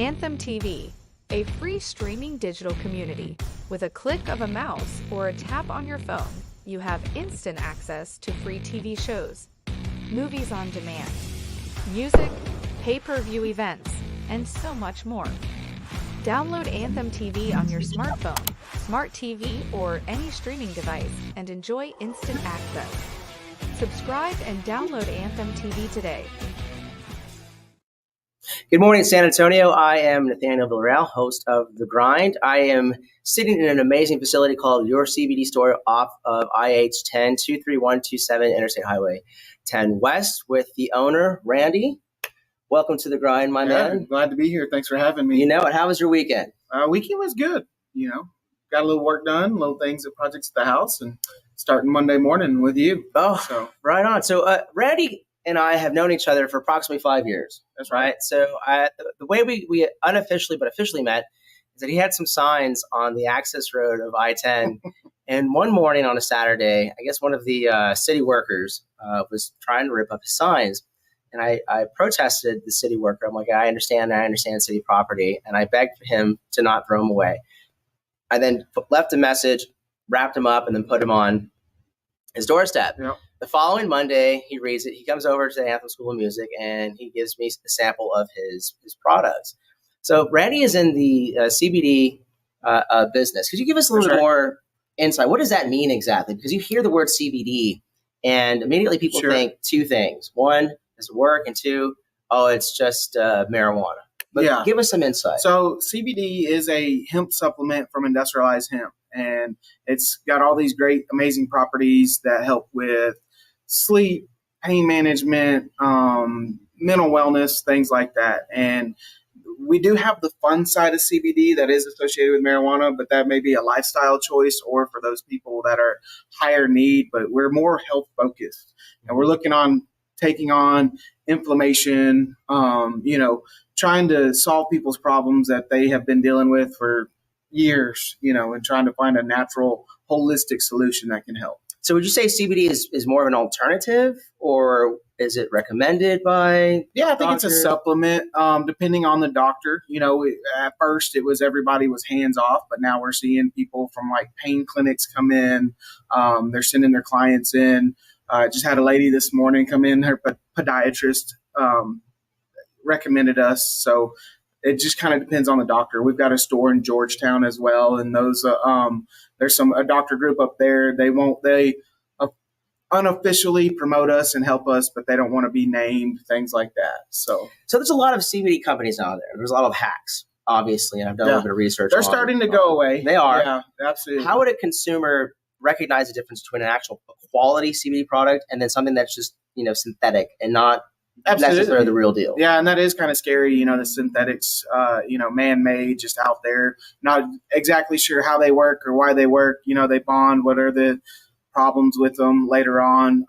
Anthem TV, a free streaming digital community. With a click of a mouse or a tap on your phone, you have instant access to free TV shows, movies on demand, music, pay-per-view events, and so much more. Download Anthem TV on your smartphone, smart TV, or any streaming device and enjoy instant access. Subscribe and download Anthem TV today. Good morning, San Antonio. I am Nathaniel Villarreal, host of The Grind. I am sitting in an amazing facility called Your CBD Store off of IH-10, 23127 Interstate Highway 10 West with the owner, Randy. Welcome to The Grind, my man. Glad to be here. Thanks for having me. You know it. How was your weekend? Weekend was good. Got a little work done, little things, projects at the house, and starting Monday morning with you. Right on. So Randy and I have known each other for approximately 5 years. That's right. So the way we unofficially but officially met is that he had some signs on the access road of I-10. And one morning on a Saturday, I guess one of the city workers was trying to rip up his signs. And I protested the city worker. I'm like, I understand city property. And I begged for him to not throw them away. I then left a message, wrapped him up, and then put him on his doorstep. Yep. The following Monday, he reads it. He comes over to the Anthem School of Music, and he gives me a sample of his products. So Randy is in the CBD business. Could you give us a little bit more insight? What does that mean exactly? Because you hear the word CBD, and immediately people think two things. One, does it work? And two, it's just marijuana. But give us some insight. So CBD is a hemp supplement from industrialized hemp, and it's got all these great, amazing properties that help with sleep, pain management, mental wellness, things like that. And we do have the fun side of CBD that is associated with marijuana, but that may be a lifestyle choice or for those people that are higher need, but we're more health focused. And we're looking on taking on inflammation, trying to solve people's problems that they have been dealing with for years, and trying to find a natural, holistic solution that can help. So would you say CBD is more of an alternative, or is it recommended by I think it's a supplement, depending on the doctor. At first everybody was hands off, but now we're seeing people from like pain clinics come in. They're sending their clients in. Just had a lady this morning come in, her podiatrist recommended us. So it just kind of depends on the doctor. We've got a store in Georgetown as well. And those, there's a doctor group up there. They unofficially promote us and help us, but they don't want to be named, things like that. So there's a lot of CBD companies out there. There's a lot of hacks, obviously. And I've done a little bit of research. They're starting to go away. They are. Yeah, absolutely. How would a consumer recognize the difference between an actual quality CBD product and then something that's just, synthetic and not necessarily the real deal? Yeah, and that is kind of scary, the synthetics, man-made, just out there. Not exactly sure how they work or why they work. They bond. What are the problems with them later on?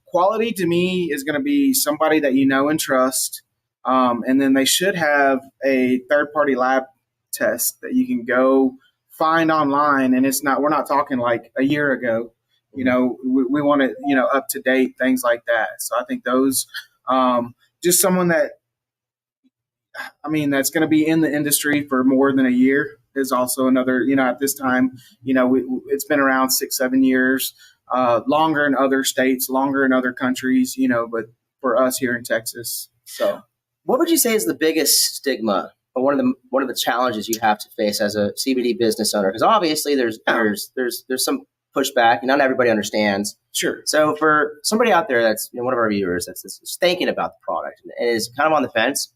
Quality to me is going to be somebody that you know and trust, and then they should have a third-party lab test that you can go find online, and we're not talking like a year ago. We want it, up to date, things like that. So I think those, just someone that's going to be in the industry for more than a year is also another, at this time, it's been around 6-7 years, longer in other states, longer in other countries, but for us here in Texas. So what would you say is the biggest stigma or one of the challenges you have to face as a CBD business owner? Because obviously there's some pushback, and not everybody understands. Sure. So for somebody out there that's one of our viewers that's thinking about the product and is kind of on the fence,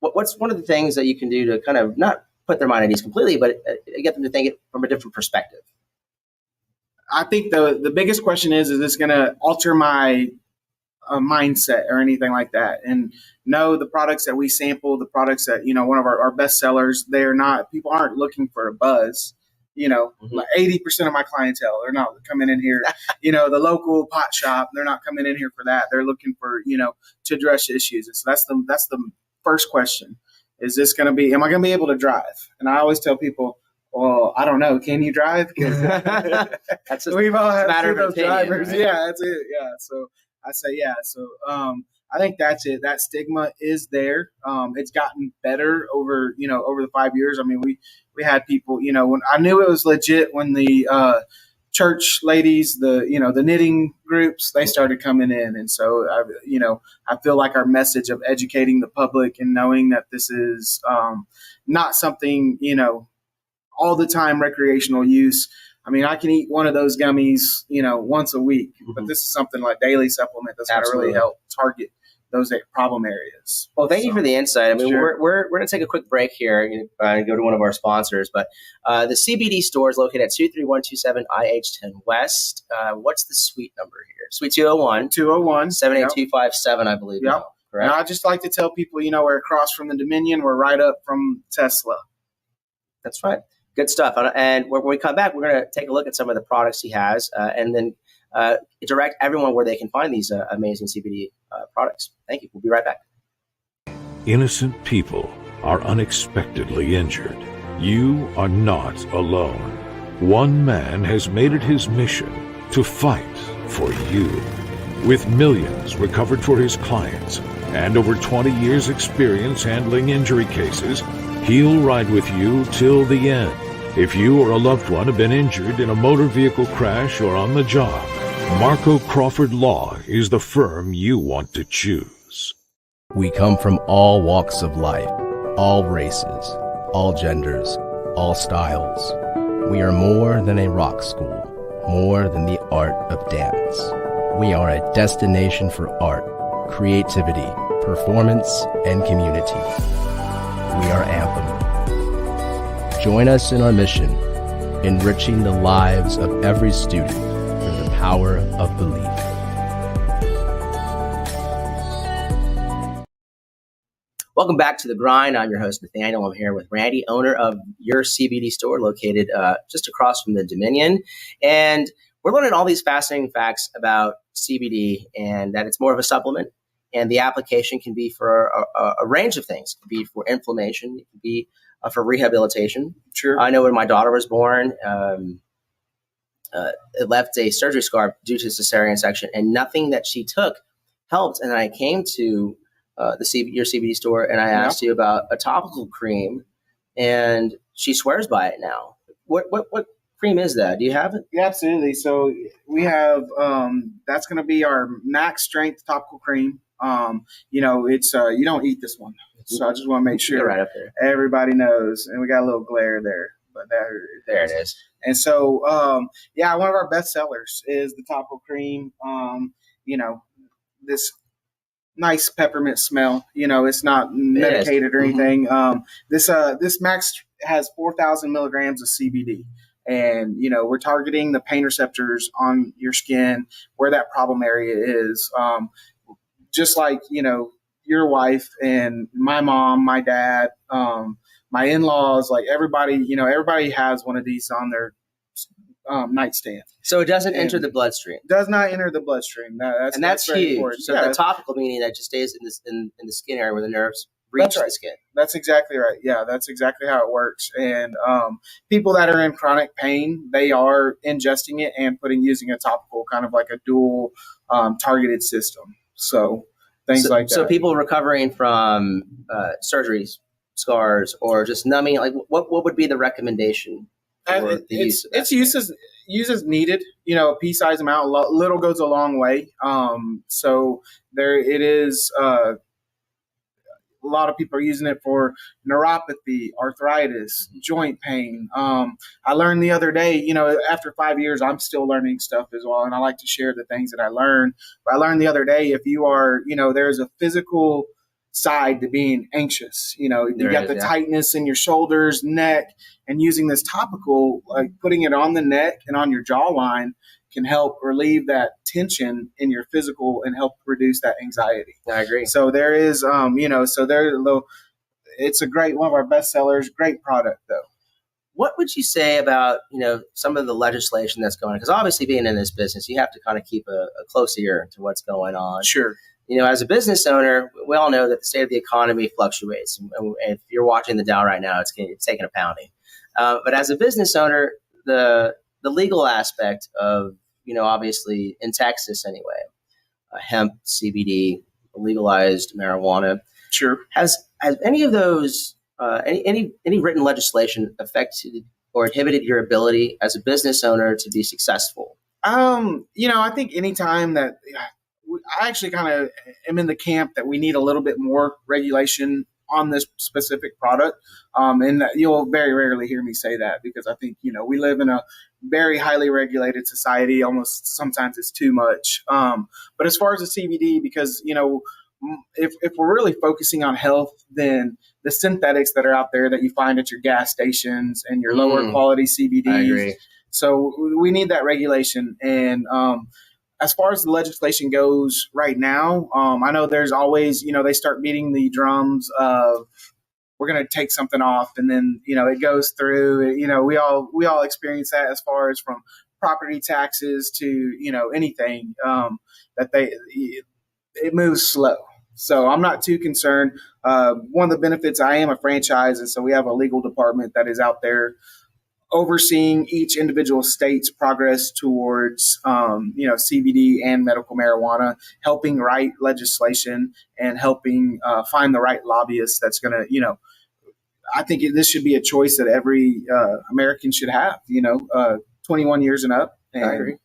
what's one of the things that you can do to kind of not put their mind at ease completely, but get them to think it from a different perspective? I think the biggest question is this going to alter my mindset or anything like that? And no, the products that we sample, the products that, one of our best sellers, people aren't looking for a buzz. 80% of my clientele, they're not coming in here, the local pot shop, they're not coming in here for that. They're looking for, to address issues. And so that's the first question. Is this going to be, am I going to be able to drive? And I always tell people, well, I don't know. Can you drive? We've all had matter of those opinion, drivers. right? Yeah, that's it. Yeah. So I say, yeah. So I think that's it. That stigma is there. It's gotten better over the 5 years. I mean, we had people, when I knew it was legit when the church ladies, the knitting groups, they started coming in. And so, I feel like our message of educating the public and knowing that this is not something, all the time recreational use. I mean, I can eat one of those gummies, once a week, but this is something like daily supplement that's going to really help target those problem areas. Well, thank you for the insight. I mean, Sure. we're going to take a quick break here and go to one of our sponsors. But the CBD store is located at 23127 IH10 West. What's the suite number here? Suite 201. 201. 78257, I believe. Yep. Now, correct? And I just like to tell people, we're across from the Dominion. We're right up from Tesla. That's right. Good stuff. And when we come back, we're going to take a look at some of the products he has and then direct everyone where they can find these amazing CBD products. Thank you. We'll be right back. Innocent people are unexpectedly injured. You are not alone. One man has made it his mission to fight for you. With millions recovered for his clients and over 20 years' experience handling injury cases, he'll ride with you till the end. If you or a loved one have been injured in a motor vehicle crash or on the job, Marco Crawford Law is the firm you want to choose. We come from all walks of life, all races, all genders, all styles. We are more than a rock school, more than the art of dance. We are a destination for art, creativity, performance, and community. We are Anthem. Join us in our mission, enriching the lives of every student through the power of belief. Welcome back to The Grind. I'm your host, Nathaniel. I'm here with Randy, owner of Your CBD store located just across from the Dominion. And we're learning all these fascinating facts about CBD and that it's more of a supplement. And the application can be for a range of things. It can be for inflammation. It can be for rehabilitation. Sure. I know when my daughter was born, it left a surgery scar due to cesarean section, and nothing that she took helped. And I came to your CBD store, and I asked you about a topical cream, and she swears by it now. What cream is that? Do you have it? Yeah, absolutely. So we have that's going to be our max strength topical cream. It's you don't eat this one, so I just want to make sure right up there. Everybody knows, and we got a little glare there, but there it is. And so, one of our best sellers is the topical cream. This nice peppermint smell. It's not medicated or anything. This max has 4,000 milligrams of CBD. And, we're targeting the pain receptors on your skin where that problem area is. Just like, your wife and my mom, my dad, my in-laws, like everybody, everybody has one of these on their nightstand. So it doesn't enter the bloodstream. Does not enter the bloodstream. That's very huge. important. So the topical meaning that just stays in the skin area where the nerves reach the skin. That's exactly right. Yeah, that's exactly how it works. And people that are in chronic pain, they are ingesting it and using a topical, kind of like a dual targeted system. So things like that. So people recovering from surgeries, scars, or just numbing, like what would be the recommendation for the use? It's use as needed. A pea-sized amount, little goes a long way. So there it is. A lot of people are using it for neuropathy, arthritis, joint pain. I learned the other day, after 5 years, I'm still learning stuff as well. And I like to share the things that I learned. But I learned the other day, if you are, there's a physical side to being anxious. You got the tightness in your shoulders, neck, and using this topical, like putting it on the neck and on your jawline, can help relieve that tension in your physical and help reduce that anxiety. I agree. So there is, it's a great, one of our best sellers, great product though. What would you say about, some of the legislation that's going on? Because obviously being in this business, you have to kind of keep a close ear to what's going on. Sure. As a business owner, we all know that the state of the economy fluctuates. And if you're watching the Dow right now, it's taking a pounding. But as a business owner, the legal aspect of, obviously in Texas anyway, hemp, CBD, legalized marijuana. Sure. Has any of those any written legislation affected or inhibited your ability as a business owner to be successful? I think anytime that I actually kind of am in the camp that we need a little bit more regulation on this specific product. And you'll very rarely hear me say that because I think, we live in a very highly regulated society. Almost sometimes it's too much. But as far as the CBD, because, if we're really focusing on health, then the synthetics that are out there that you find at your gas stations and your lower quality CBDs. I agree. So we need that regulation. And as far as the legislation goes right now, I know there's always, they start beating the drums of we're going to take something off, and then it goes through. We all experience that as far as from property taxes to anything that it moves slow. So I'm not too concerned. One of the benefits, I am a franchise, and so we have a legal department that is out there overseeing each individual state's progress towards, CBD and medical marijuana, helping write legislation and helping find the right lobbyist that's going to, I think this should be a choice that every American should have, 21 years and up. And I agree.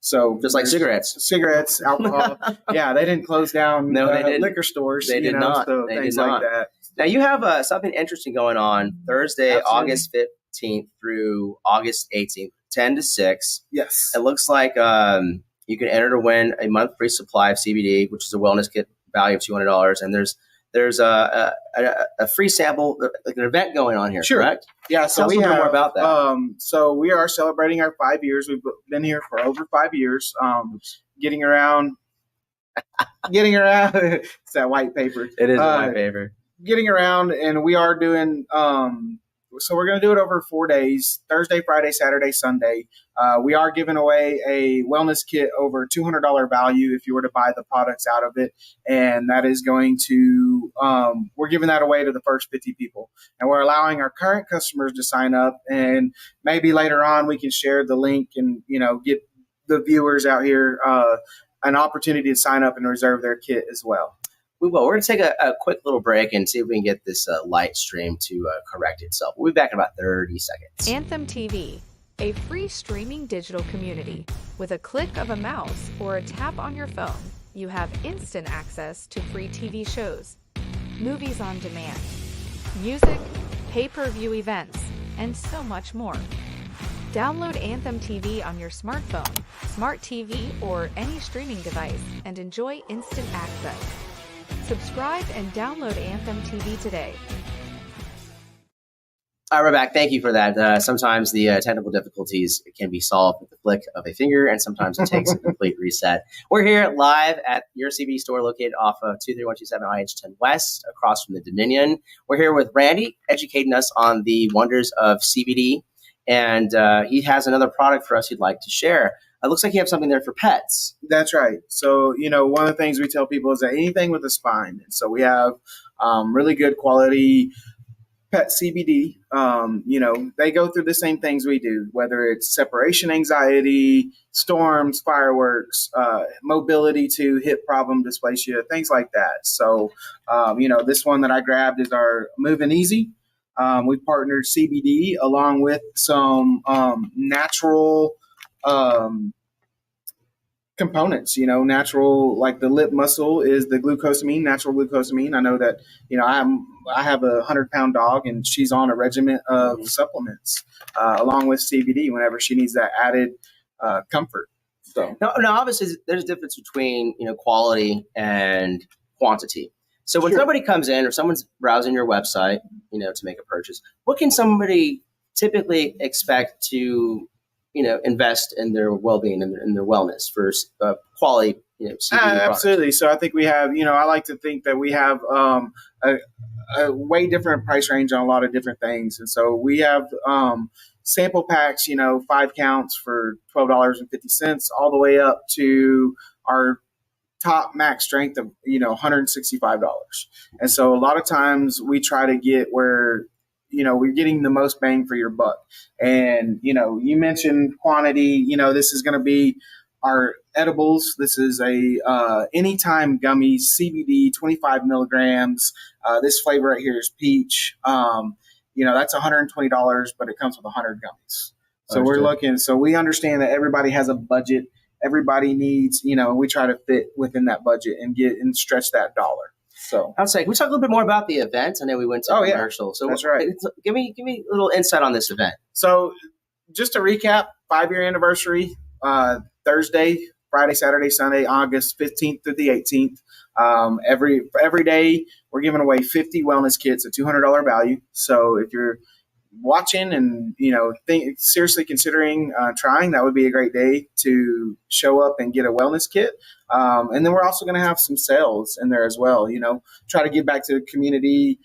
So just like cigarettes, alcohol. Yeah, they didn't close down they liquor stores. They did not. So they things did not. like that. Now you have something interesting going on Thursday, Absolutely. August 15th through August 18th, 10 to 6. Yes. It looks like you can enter to win a month free supply of CBD, which is a wellness kit value of $200. And there's a free sample, like an event going on here, Sure. correct? Yeah, so Tell us we a little have more about that. So we are celebrating our 5 years. We've been here for over 5 years. Getting around. It's that white paper. It is my favorite. Getting around, and we are doing. So we're going to do it over 4 days: Thursday, Friday, Saturday, Sunday. We are giving away a wellness kit over $200 value if you were to buy the products out of it, and that is going to. We're giving that away to the first 50 people, and we're allowing our current customers to sign up, and maybe later on we can share the link and get the viewers out here an opportunity to sign up and reserve their kit as well. We will. We're going to take a quick little break and see if we can get this light stream to correct itself. We'll be back in about 30 seconds. Anthem TV, a free streaming digital community. With a click of a mouse or a tap on your phone, you have instant access to free TV shows, movies on demand, music, pay-per-view events, and so much more. Download Anthem TV on your smartphone, smart TV, or any streaming device and enjoy instant access. Subscribe and download Anthem TV today. All right, we're back. Thank you for that. Sometimes the technical difficulties can be solved with the flick of a finger, and sometimes it takes a complete reset. We're here live at your CBD store located off of 23127 IH10 West, across from the Dominion. We're here with Randy, educating us on the wonders of CBD, and he has another product for us he'd like to share. It looks like you have something there for pets. That's right. So, one of the things we tell people is that anything with a spine. So we have really good quality pet CBD. They go through the same things we do, whether it's separation anxiety, storms, fireworks, mobility to hip problem dysplasia, things like that. So, this one that I grabbed is our Moving Easy. We've partnered CBD along with some natural components, natural, like the lip muscle is the glucosamine, natural glucosamine. I know that, I have a 100-pound dog and she's on a regimen of supplements along with CBD whenever she needs that added comfort. So now, obviously, there's a difference between, quality and quantity. So when somebody comes in or someone's browsing your website, to make a purchase, what can somebody typically expect to invest in their well-being and in their wellness for quality, CBD absolutely. So I think we have, I like to think that we have a way different price range on a lot of different things. And so we have sample packs, 5 counts for $12.50 all the way up to our top max strength of, $165. And so a lot of times we try to get where we're getting the most bang for your buck. And, you mentioned quantity, this is going to be our edibles. This is a anytime gummy, CBD, 25 milligrams. This flavor right here is peach. That's $120, but it comes with 100 gummies. So Understood. so we understand that everybody has a budget. Everybody needs, we try to fit within that budget and stretch that dollar. So I was like, can we talk a little bit more about the event? I know we went to commercial. So that's right. Give me a little insight on this event. So just to recap, 5-year anniversary, Thursday, Friday, Saturday, Sunday, August 15th through the 18th. Every day we're giving away 50 wellness kits at $200 value. So if you're watching and seriously considering trying, that would be a great day to show up and get a wellness kit. And then we're also going to have some sales in there as well. Try to give back to the community.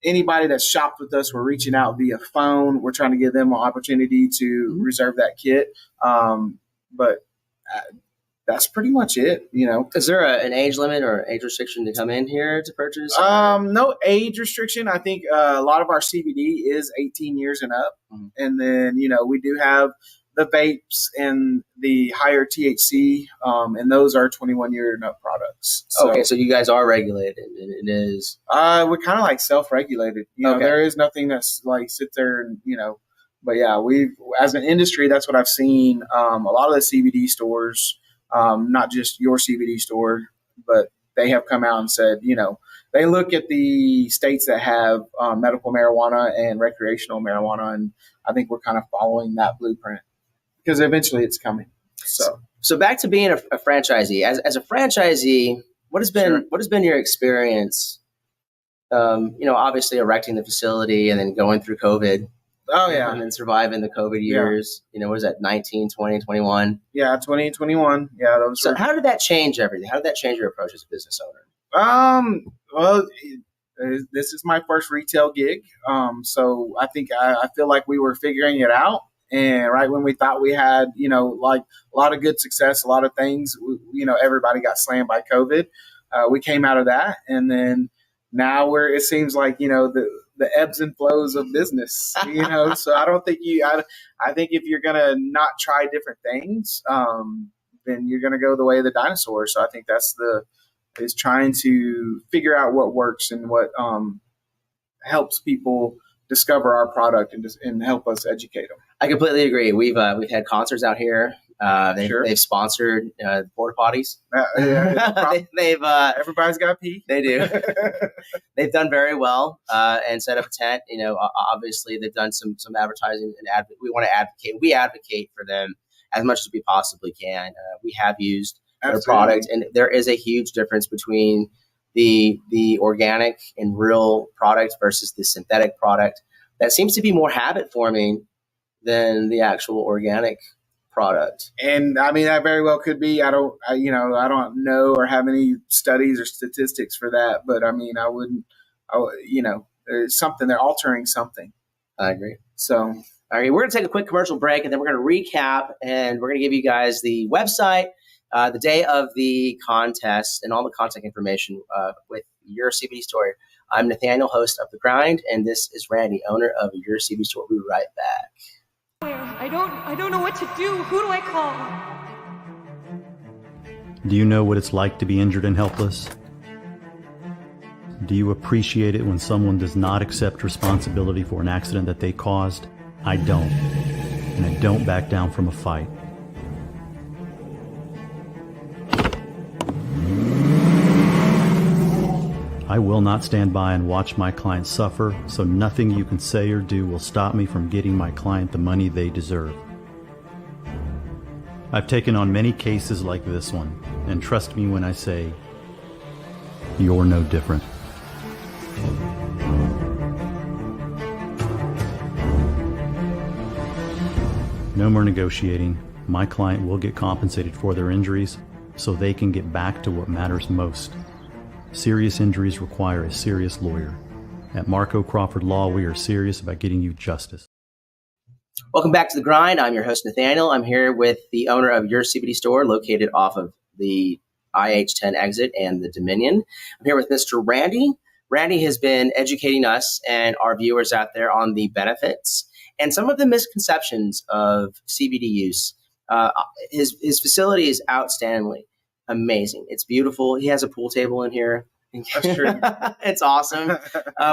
Anybody that's shopped with us, we're reaching out via phone. We're trying to give them an opportunity to reserve that kit. But that's pretty much it. Is there an age limit or age restriction to come in here to purchase? No age restriction. I think a lot of our CBD is 18 years and up. Mm-hmm. And then, we do have the vapes and the higher THC, and those are 21-year and up products. So you guys are regulated. It is. We're kind of like self-regulated. There is nothing that's like sit there and, but yeah, we've, as an industry, that's what I've seen. A lot of the CBD stores, not just your CBD store, but they have come out and said, they look at the states that have medical marijuana and recreational marijuana, and I think we're kind of following that blueprint because eventually it's coming. So back to being a franchisee. As a franchisee, what has been your experience? Obviously erecting the facility and then going through COVID. Oh, yeah. And then surviving the COVID years. Yeah. What is that, 19, 20, 21? Yeah, 20 and 21. Yeah. So how did that change everything? How did that change your approach as a business owner? Well, this is my first retail gig. So I think I feel like we were figuring it out. And right when we thought we had, like a lot of good success, a lot of things, everybody got slammed by COVID. We came out of that. And then now it seems like, the ebbs and flows of business, so I don't think I think if you're going to not try different things, then you're going to go the way of the dinosaur. So I think is trying to figure out what works and what helps people discover our product and help us educate them. I completely agree. We've had concerts out here. They've sponsored porta potties. Everybody's got a pee. They do. They've done very well and set up a tent. Obviously they've done some advertising and we want to advocate. We advocate for them as much as we possibly can. We have used their product, and there is a huge difference between the organic and real product versus the synthetic product. That seems to be more habit forming than the actual organic product. And I mean, that very well could be. I don't know or have any studies or statistics for that, but I mean, there's something, they're altering something. I agree. So, all right, we're going to take a quick commercial break, and then we're going to recap, and we're going to give you guys the website, the day of the contest, and all the contact information with Your CBD Store. I'm Nathaniel, host of The Grind, and this is Randy, owner of Your CBD Store. We'll be right back. I don't know what to do. Who do I call? Do you know what it's like to be injured and helpless? Do you appreciate it when someone does not accept responsibility for an accident that they caused? I don't. And I don't back down from a fight. I will not stand by and watch my client suffer, so nothing you can say or do will stop me from getting my client the money they deserve. I've taken on many cases like this one, and trust me when I say, you're no different. No more negotiating. My client will get compensated for their injuries so they can get back to what matters most. Serious injuries require a serious lawyer. At Marco Crawford Law, we are serious about getting you justice. Welcome back to The Grind. I'm your host, Nathaniel. I'm here with the owner of Your CBD Store, located off of the IH-10 exit and the Dominion. I'm here with Mr. Randy. Randy has been educating us and our viewers out there on the benefits and some of the misconceptions of CBD use. Uh, his facility is outstandingly amazing. It's beautiful. He has a pool table in here. That's true. It's awesome.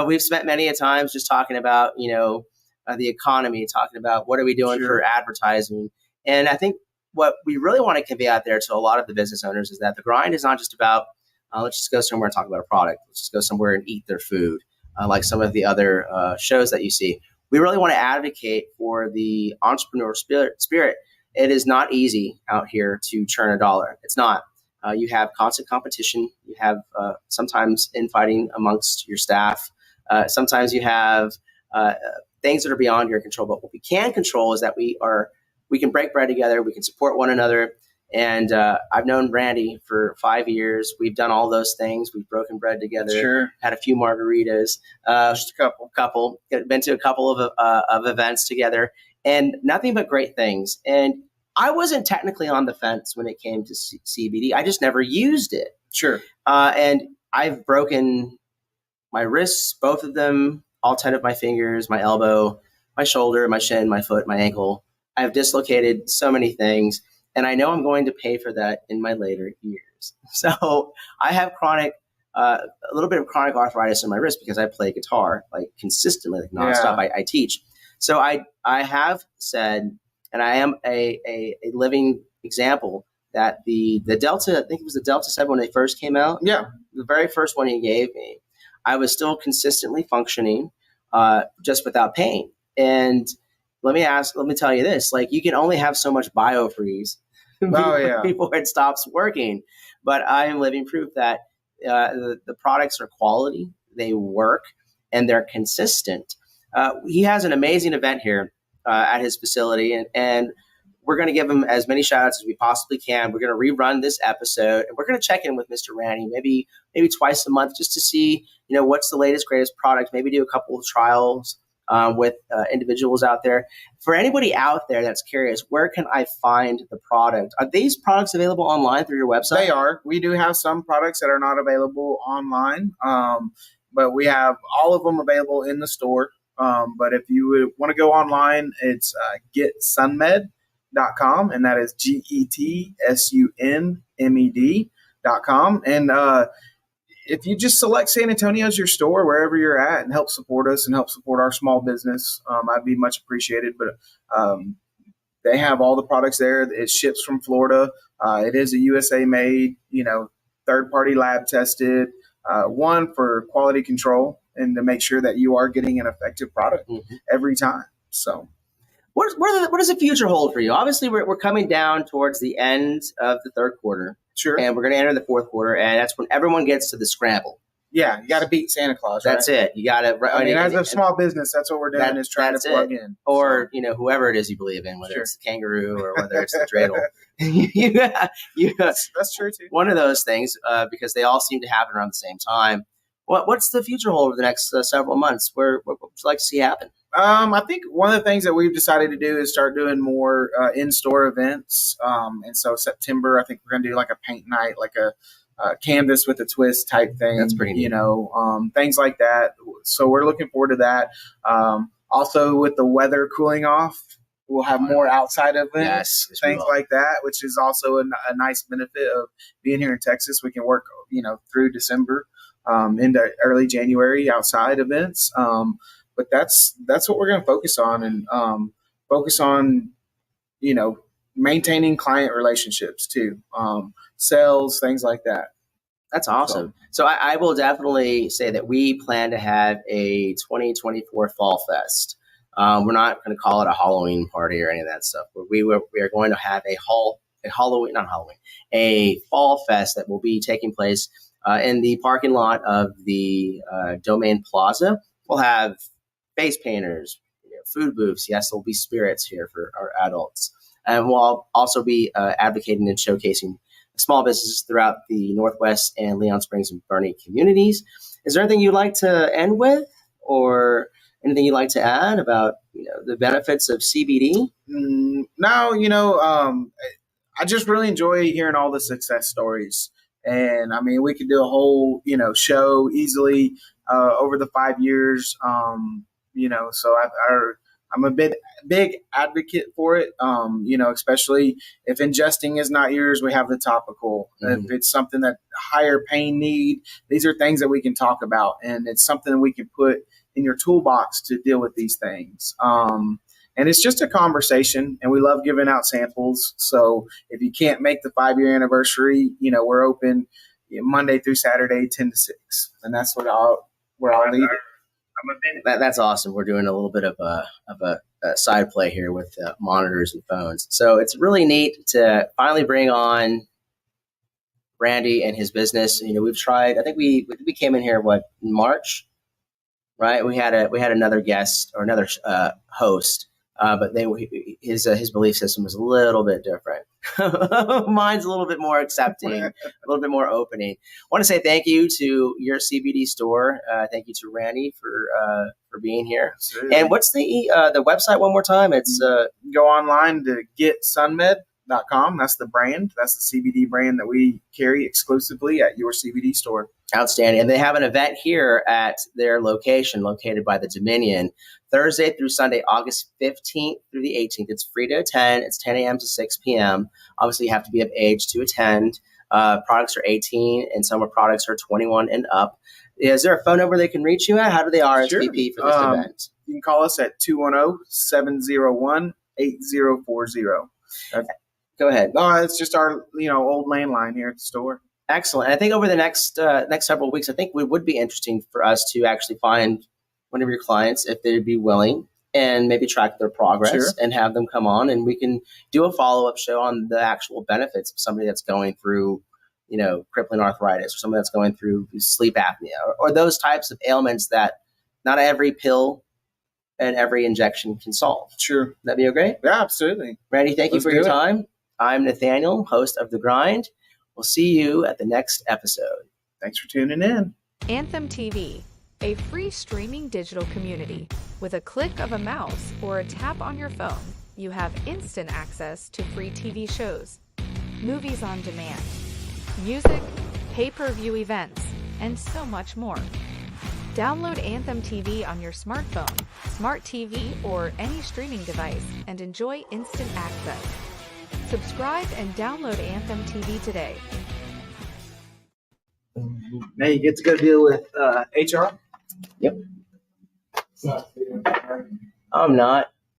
We've spent many a times just talking about, the economy, talking about what are we doing for advertising. And I think what we really want to convey out there to a lot of the business owners is that the grind is not just about, let's just go somewhere and talk about a product. Let's just go somewhere and eat their food, like some of the other shows that you see. We really want to advocate for the entrepreneur spirit. It is not easy out here to churn a dollar. It's not. You have constant competition. You have sometimes infighting amongst your staff. Sometimes you have things that are beyond your control. But what we can control is that we can break bread together. We can support one another. And I've known Randy for 5 years. We've done all those things. We've broken bread together. Sure. Had a few margaritas. Just a couple. Been to a couple of events together, and nothing but great things. And I wasn't technically on the fence when it came to CBD. I just never used it. Sure. And I've broken my wrists, both of them, all 10 of my fingers, my elbow, my shoulder, my shin, my foot, my ankle. I've dislocated so many things, and I know I'm going to pay for that in my later years. So I have a little bit of chronic arthritis in my wrist because I play guitar like consistently, like nonstop. I teach. So I have said, and I am a living example, that the Delta, I think it was the Delta 7 when they first came out. Yeah. The very first one he gave me, I was still consistently functioning just without pain. And let me tell you this, like, you can only have so much biofreeze before it stops working. But I am living proof that the products are quality, they work, and they're consistent. He has an amazing event here at his facility, and we're going to give him as many shout outs as we possibly can. We're going to rerun this episode, and we're going to check in with Mr. Randy maybe twice a month just to see, what's the latest, greatest product, maybe do a couple of trials with individuals out there. For anybody out there that's curious, where can I find the product? Are these products available online through your website? They are. We do have some products that are not available online, but we have all of them available in the store. But if you would want to go online, it's getsunmed.com, and that is GETSUNMED.com. And if you just select San Antonio as your store, wherever you're at, and help support us and help support our small business, I'd be much appreciated. But they have all the products there. It ships from Florida. It is a USA made, third-party lab tested, one for quality control and to make sure that you are getting an effective product every time. So what does the future hold for you? Obviously, we're coming down towards the end of the third quarter. Sure. And we're going to enter the fourth quarter, and that's when everyone gets to the scramble. Yeah, you got to beat Santa Claus. Right? That's it. You got to. As a small business, that's what we're doing, is trying to plug in. Or whoever it is you believe in, whether it's the kangaroo or whether it's the dreidel. That's true too. One of those things, because they all seem to happen around the same time. What's the future hold over the next several months? What would you like to see happen? I think one of the things that we've decided to do is start doing more in-store events. And so September, I think we're going to do like a paint night, like a canvas with a twist type thing. That's pretty neat. Things like that. So we're looking forward to that. Also, with the weather cooling off, we'll have more outside events, things like that, which is also a nice benefit of being here in Texas. We can work, through December into early January outside events. But that's what we're going to focus on, and focus on, maintaining client relationships too, sales, things like that. That's awesome. So I will definitely say that we plan to have a 2024 Fall Fest. We're not going to call it a Halloween party or any of that stuff, but we are going to have a Fall Fest that will be taking place in the parking lot of the Domain Plaza. We'll have face painters, food booths. Yes, there'll be spirits here for our adults. And we'll also be advocating and showcasing small businesses throughout the Northwest and Leon Springs and Bernie communities. Is there anything you'd like to end with, or anything you'd like to add about the benefits of CBD? No, I just really enjoy hearing all the success stories. And I mean, we could do a whole, show easily over the 5 years. So I'm a big advocate for it. Especially if ingesting is not yours, we have the topical. If it's something that higher pain need, these are things that we can talk about, and it's something that we can put in your toolbox to deal with these things. And it's just a conversation, and we love giving out samples. So if you can't make the 5-year anniversary, we're open Monday through Saturday, 10 to 6, and that's where I'll leave it. That's awesome. We're doing a little bit of a side play here with monitors and phones. So it's really neat to finally bring on Randy and his business. We've tried. I think we came in here in March, right? We had another guest or another host, but his belief system was a little bit different. Mine's a little bit more accepting, a little bit more opening. I want to say thank you to your CBD store. Thank you to Randy for being here. Absolutely. And what's the website one more time? It's go online to getsunmed.com. That's the brand. That's the CBD brand that we carry exclusively at your CBD store. Outstanding. And they have an event here at their location located by the Dominion, Thursday through Sunday, August 15th through the 18th. It's free to attend. It's 10 a.m. to 6 p.m. Obviously, you have to be of age to attend. Products are 18 and some products are 21 and up. Is there a phone number they can reach you at? How do they RSVP for this event? You can call us at 210-701-8040. Go ahead. It's just our old landline here at the store. Excellent. I think over the next several weeks, I think it would be interesting for us to actually find one of your clients, if they'd be willing, and maybe track their progress and have them come on, and we can do a follow-up show on the actual benefits of somebody that's going through, crippling arthritis, or somebody that's going through sleep apnea, or those types of ailments that not every pill and every injection can solve. Sure. That'd be okay? Yeah, absolutely. Randy, thank you for your time. I'm Nathaniel, host of The Grind. We'll see you at the next episode. Thanks for tuning in. Anthem TV, a free streaming digital community. With a click of a mouse or a tap on your phone, you have instant access to free TV shows, movies on demand, music, pay-per-view events, and so much more. Download Anthem TV on your smartphone, smart TV, or any streaming device and enjoy instant access. Subscribe and download Anthem TV today. Now you get to go deal with HR? Yep. I'm not.